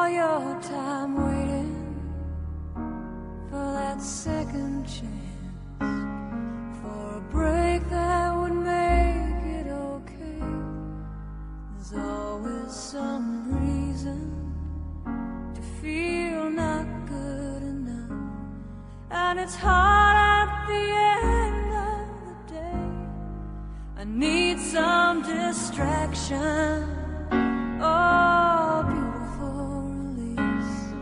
all your time waiting for that second chance, for a break that would make it okay. There's always some reason to feel not good enough, and it's hard at the end of the day. I need some distraction. Oh, beautiful release.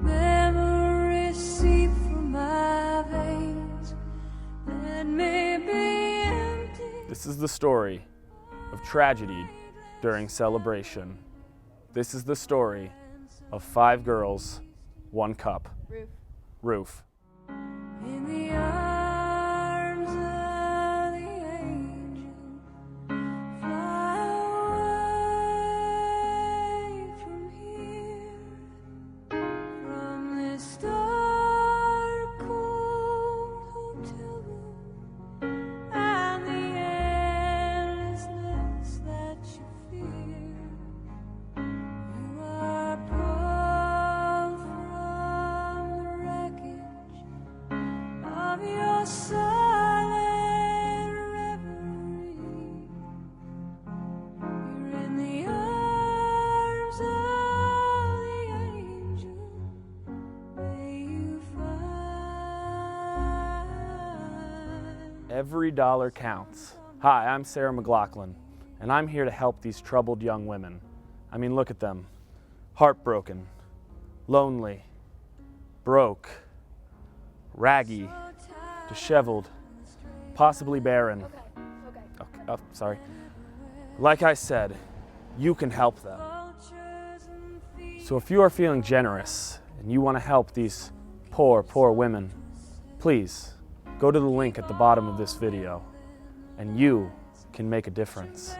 Memories seep from my veins. Let me be empty. This is the story of tragedy during celebration. This is the story of 5 girls, 1 cup. Roof. In the arms of the angel, fly away from here, from this dark, cold hotel room, and the endlessness that you fear. You are pulled from the wreckage of your silent reverie. You're in the arms of the angel. May you find. Every dollar counts. Hi, I'm Sarah McLaughlin, and I'm here to help these troubled young women. I mean, look at them. Heartbroken, lonely, broke, raggy, disheveled, possibly barren. Okay, oh, sorry. Like I said, you can help them. So if you are feeling generous and you want to help these poor, poor women, please go to the link at the bottom of this video, and you can make a difference.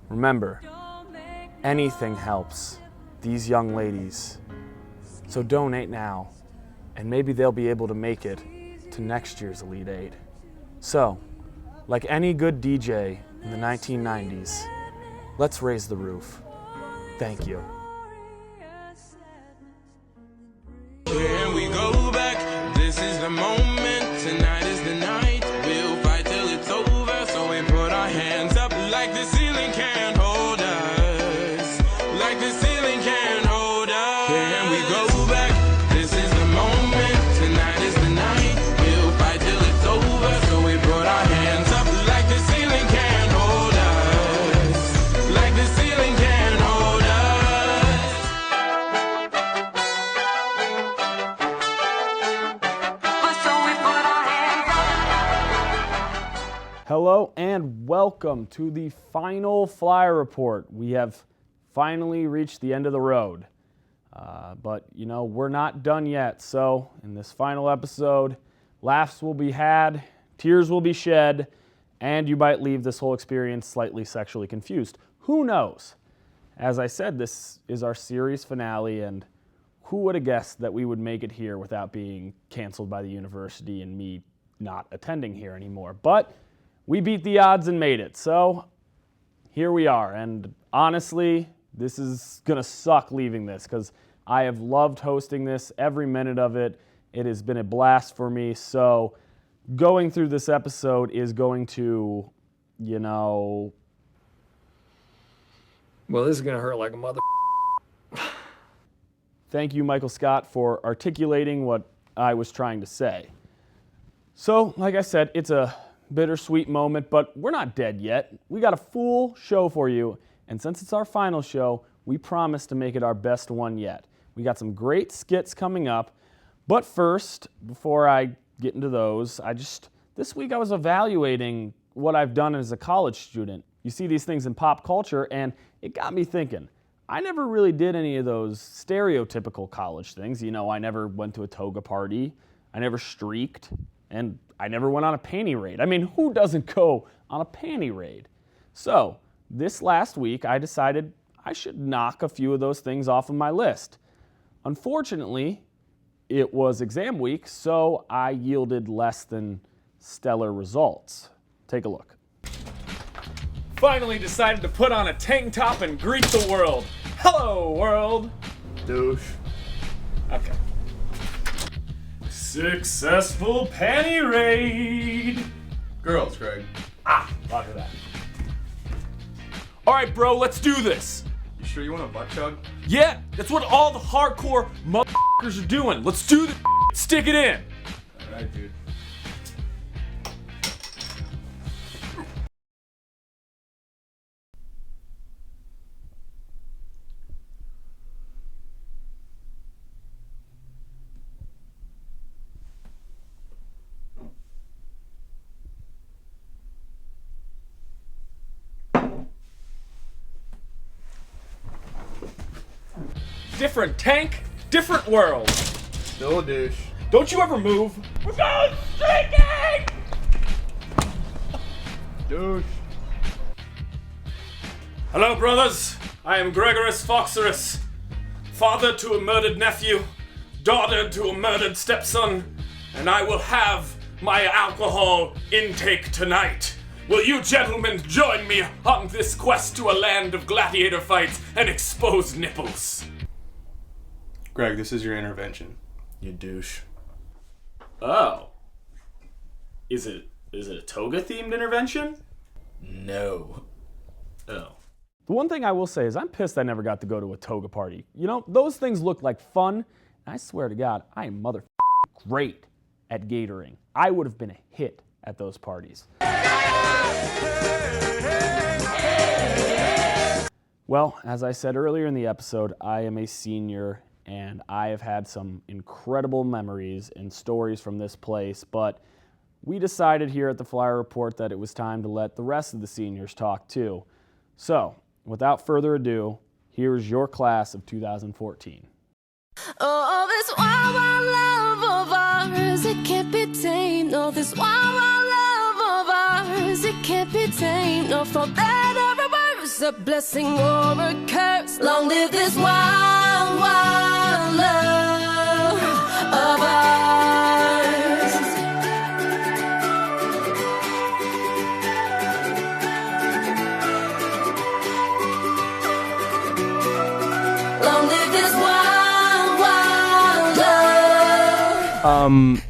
Remember, anything helps these young ladies. So donate now, and maybe they'll be able to make it to next year's Elite 8. So, like any good DJ in the 1990s, let's raise the roof. Thank you. Can we go back? This is the moment. Tonight is the night. We'll fight till it's over. So we put our hands up like the ceiling can't hold us. Like the ceiling can't hold us. Can we go back? This is the moment. Tonight is the night. We'll fight till it's over. So we put our hands up like the ceiling can't hold us. Like the ceiling can't hold us. Hello and welcome to the final Flyer Report. We have finally reached the end of the road. But, you know, we're not done yet. So, in this final episode, laughs will be had, tears will be shed, and you might leave this whole experience slightly sexually confused. Who knows? As I said, this is our series finale, and who would have guessed that we would make it here without being canceled by the university and me not attending here anymore? But we beat the odds and made it. So, here we are. And honestly, this is going to suck leaving this because I have loved hosting this, every minute of it. It has been a blast for me. So going through this episode is going to, you know... Well, this is going to hurt like a mother... Thank you, Michael Scott, for articulating what I was trying to say. So, like I said, it's a bittersweet moment, but we're not dead yet. We got a full show for you, and since it's our final show, we promise to make it our best one yet. We got some great skits coming up, but first, before I get into those, this week I was evaluating what I've done as a college student. You see these things in pop culture, and it got me thinking. I never really did any of those stereotypical college things. You know, I never went to a toga party, I never streaked, and I never went on a panty raid. I mean, who doesn't go on a panty raid? So, this last week, I decided I should knock a few of those things off of my list. Unfortunately, it was exam week, so I yielded less than stellar results. Take a look. Finally decided to put on a tank top and greet the world. Hello, world. Douche. Okay. Successful panty raid. Girls, Greg. Roger that. All right, bro, let's do this. You sure you want a butt chug? Yeah, that's what all the hardcore motherfuckers are doing. Let's do this. Stick it in. Alright, dude. Different tank, different world. Still a douche. Don't you ever move. We're going streaking! Douche. Hello, brothers. I am Gregorus Foxerus, father to a murdered nephew, daughter to a murdered stepson, and I will have my alcohol intake tonight. Will you gentlemen join me on this quest to a land of gladiator fights and exposed nipples? Greg, this is your intervention. You douche. Oh. Is it a toga-themed intervention? No. Oh. The one thing I will say is I'm pissed I never got to go to a toga party. You know, those things look like fun, and I swear to God, I am great at gatoring. I would have been a hit at those parties. Well, as I said earlier in the episode, I am a senior, and I have had some incredible memories and stories from this place, but we decided here at the Flyer Report that it was time to let the rest of the seniors talk too. So, without further ado, here's your class of 2014. Oh, this wild, wild love of ours, it can't be tamed. Oh, this wild, wild love of ours, it can't be tamed. No, for better or worse, a blessing or a curse. Long live this wild, wild love of ours. Long live this wild, wild love.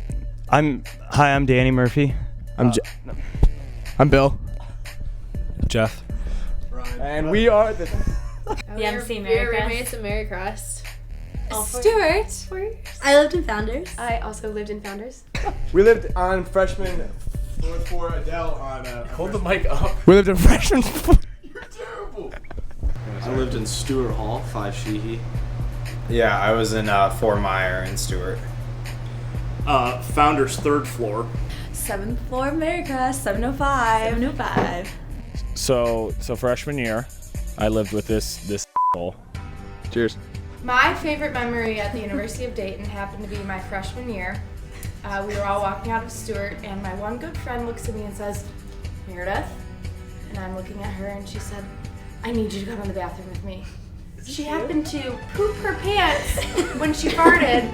I'm Danny Murphy. I'm Bill. Jeff. And we are the... The MC We're Mary roommates at Mary Crest. Stuart. I lived in Founders. I also lived in Founders. We lived on freshman floor for Adele on... Hold the mic up. We lived in freshman... You're terrible. I lived in Stewart Hall, 5 Sheehy. Yeah, I was in Fort Myer and Stewart. Founder's third floor. 7th floor of Mary Crest, 705. 705. So freshman year, I lived with this hole. Cheers. My favorite memory at the University of Dayton happened to be my freshman year. We were all walking out of Stewart, and my one good friend looks at me and says, "Meredith?" And I'm looking at her, and she said, "I need you to come in the bathroom with me." She happened to poop her pants when she farted,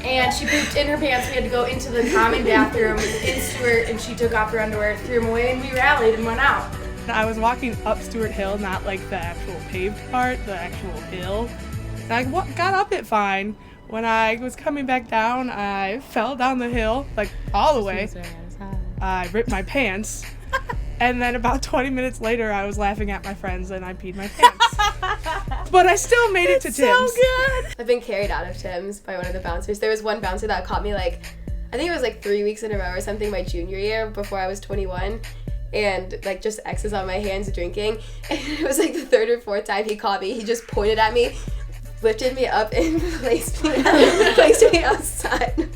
and she pooped in her pants. We had to go into the common bathroom in Stewart, and she took off her underwear, threw them away, and we rallied and went out. I was walking up Stewart Hill, not like the actual paved part, the actual hill. And I got up it fine. When I was coming back down, I fell down the hill, like all the way. I ripped my pants. And then about 20 minutes later, I was laughing at my friends and I peed my pants. But I still made it to Tim's. So good. I've been carried out of Tim's by one of the bouncers. There was one bouncer that caught me I think it was 3 weeks in a row or something my junior year before I was 21. And just X's on my hands drinking. And it was the third or fourth time he caught me. He just pointed at me, lifted me up, and placed me outside.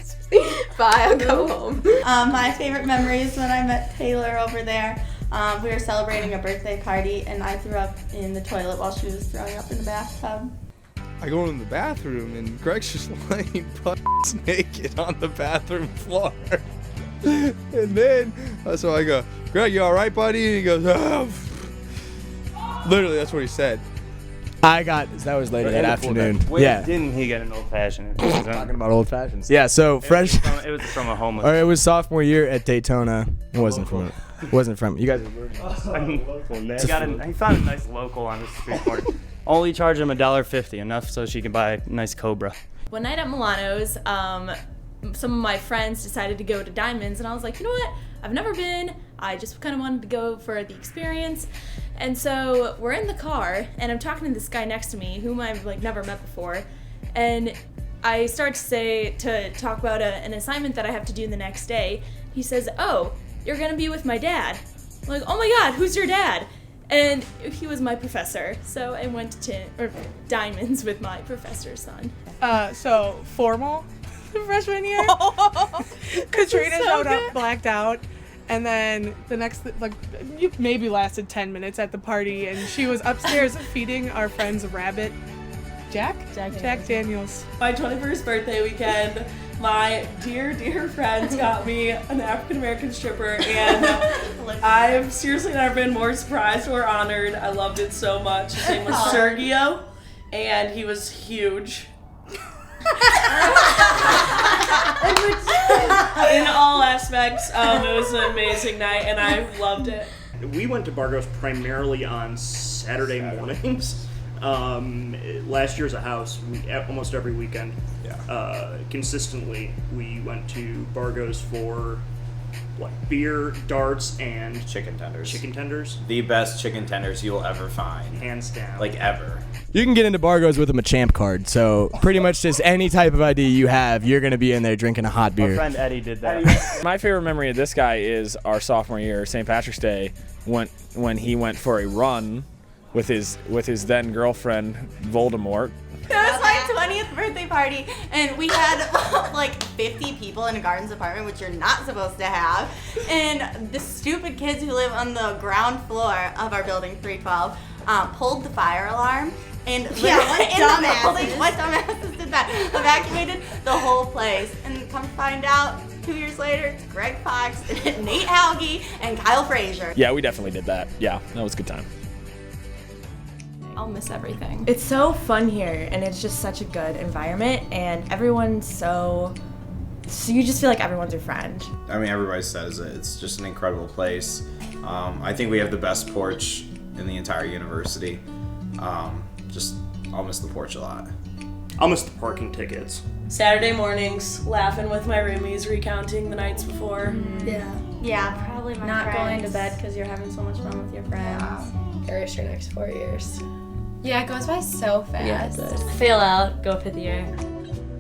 Bye, I'll go home. My favorite memory is when I met Taylor over there. We were celebrating a birthday party, and I threw up in the toilet while she was throwing up in the bathtub. I go in the bathroom, and Greg's just laying butt naked on the bathroom floor. And then, so I go, "Greg, you all right, buddy?" And he goes, "Oh." Literally, that's what he said. That was later that afternoon. Yeah. Didn't he get an old fashioned? Talking about old fashions. Yeah, so It was from a homeless. Or it was sophomore year at Daytona. It wasn't from you guys He found a nice local on the street corner. Only charge him $1.50, enough so she can buy a nice Cobra. One night at Milano's, some of my friends decided to go to Diamonds, and I was like, you know what? I've never been. I just kind of wanted to go for the experience. And so we're in the car, and I'm talking to this guy next to me, whom I've never met before. And I start to talk about an assignment that I have to do the next day. He says, "Oh, you're gonna be with my dad." I'm like, "Oh my God, who's your dad?" And he was my professor, so I went to Diamonds with my professor's son. So formal freshman year. Katrina showed up blacked out, and then the next you maybe lasted 10 minutes at the party, and she was upstairs feeding our friends a rabbit. Jack Daniels. My 21st birthday weekend, my dear friends got me an African American stripper, and I've seriously never been more surprised or honored. I loved it so much. His name was Sergio, and he was huge. In all aspects, it was an amazing night, and I loved it. We went to Bargo's primarily on Saturday mornings. Last year as a house, almost every weekend, consistently, we went to Bargo's for beer, darts, and chicken tenders. Chicken tenders. The best chicken tenders you'll ever find. Hands down. Ever. You can get into Bargo's with a Machamp card, so pretty much just any type of ID you have, you're going to be in there drinking a hot beer. My friend Eddie did that. My favorite memory of this guy is our sophomore year, St. Patrick's Day, when he went for a run with his then girlfriend Voldemort. It was my 20th birthday party, and we had 50 people in a Gardens apartment, which you're not supposed to have. And the stupid kids who live on the ground floor of our building, 312, pulled the fire alarm. And what dumbasses did that? Evacuated the whole place. And come find out, 2 years later, it's Greg Fox, Nate Hauge, and Kyle Frazier. Yeah, we definitely did that. Yeah, that was a good time. I'll miss everything. It's so fun here, and it's just such a good environment, and everyone's so you just feel like everyone's your friend. I mean, everybody says it. It's just an incredible place. I think we have the best porch in the entire university. I'll miss the porch a lot. I'll miss the parking tickets. Saturday mornings, laughing with my roomies, recounting the nights before. Yeah, probably my Not friends. going to bed because you're having so much fun with your friends. Cherish your next 4 years. Yeah, it goes by so fast. Yeah, it does. Fail out, go fifth year.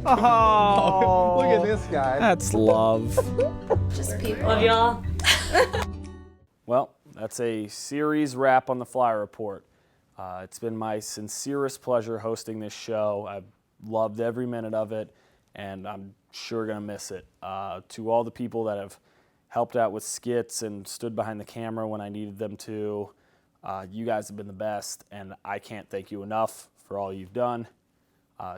Oh, look at this guy. That's love. Just people. Love y'all. Well, that's a series wrap on the Flyer Report. It's been my sincerest pleasure hosting this show. I've loved every minute of it, and I'm sure going to miss it. To all the people that have helped out with skits and stood behind the camera when I needed them to, you guys have been the best, and I can't thank you enough for all you've done.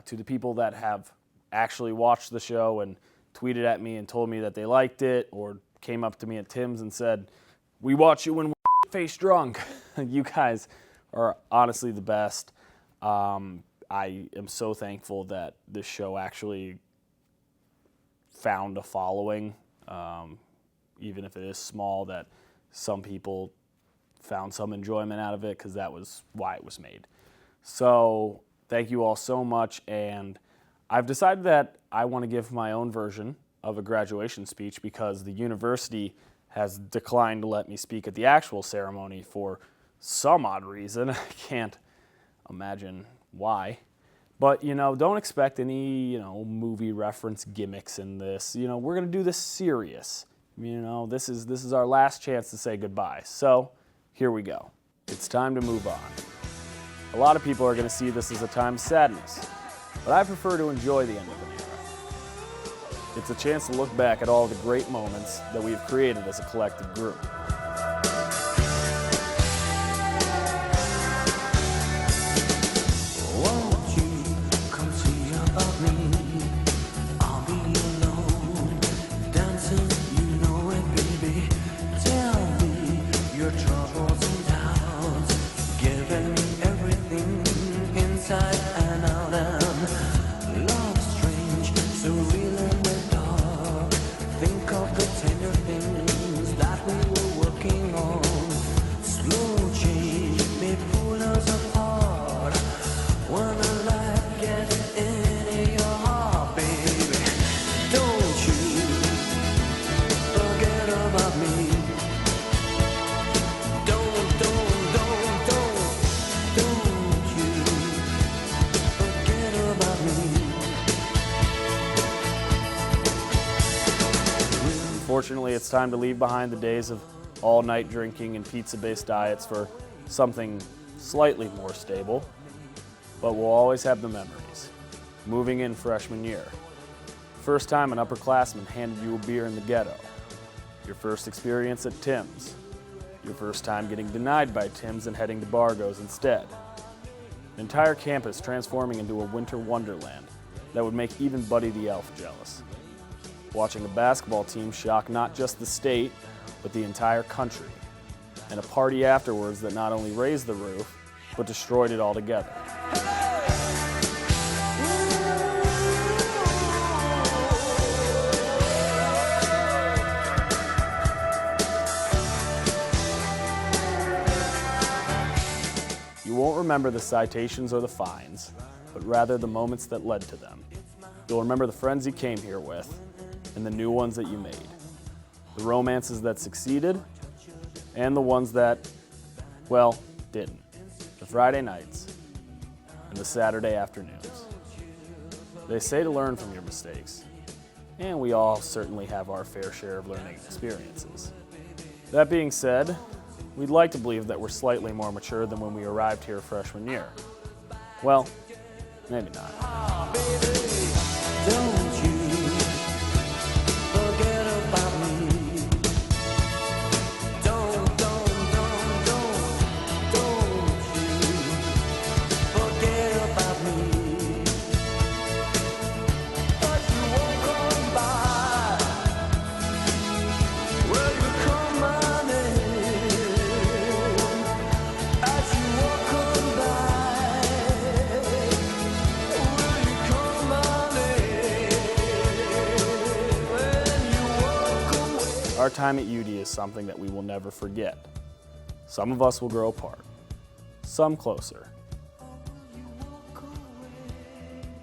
To the people that have actually watched the show and tweeted at me and told me that they liked it, or came up to me at Tim's and said, "We watch you when we're face drunk." You guys are honestly the best. I am so thankful that this show actually found a following, even if it is small, that some people found some enjoyment out of it, because that was why it was made. So thank you all so much, and I've decided that I want to give my own version of a graduation speech because the university has declined to let me speak at the actual ceremony for some odd reason. I can't imagine why. But, don't expect any, movie reference gimmicks in this. We're going to do this serious. This is our last chance to say goodbye. So here we go. It's time to move on. A lot of people are going to see this as a time of sadness, but I prefer to enjoy the end of an era. It's a chance to look back at all the great moments that we've created as a collective group. Unfortunately, it's time to leave behind the days of all-night drinking and pizza-based diets for something slightly more stable, but we'll always have the memories. Moving in freshman year. First time an upperclassman handed you a beer in the ghetto. Your first experience at Tim's. Your first time getting denied by Tim's and heading to Bargo's instead. An entire campus transforming into a winter wonderland that would make even Buddy the Elf jealous. Watching a basketball team shock not just the state, but the entire country. And a party afterwards that not only raised the roof, but destroyed it altogether. You won't remember the citations or the fines, but rather the moments that led to them. You'll remember the friends you came here with, and the new ones that you made. The romances that succeeded, and the ones that, well, didn't. The Friday nights, and the Saturday afternoons. They say to learn from your mistakes, and we all certainly have our fair share of learning experiences. That being said, we'd like to believe that we're slightly more mature than when we arrived here freshman year. Well, maybe not. Don't you forget about me. Don't you forget about me. But you won't come by. Will you come on in? As you walk on by, will you come on in? When you walk away. Our time at UD is something that we will never forget. Some of us will grow apart, some closer.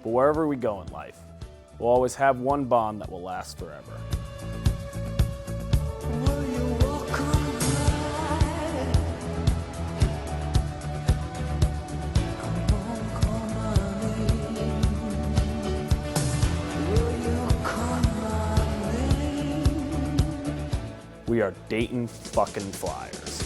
But wherever we go in life, we'll always have one bond that will last forever. We are Dayton fucking Flyers.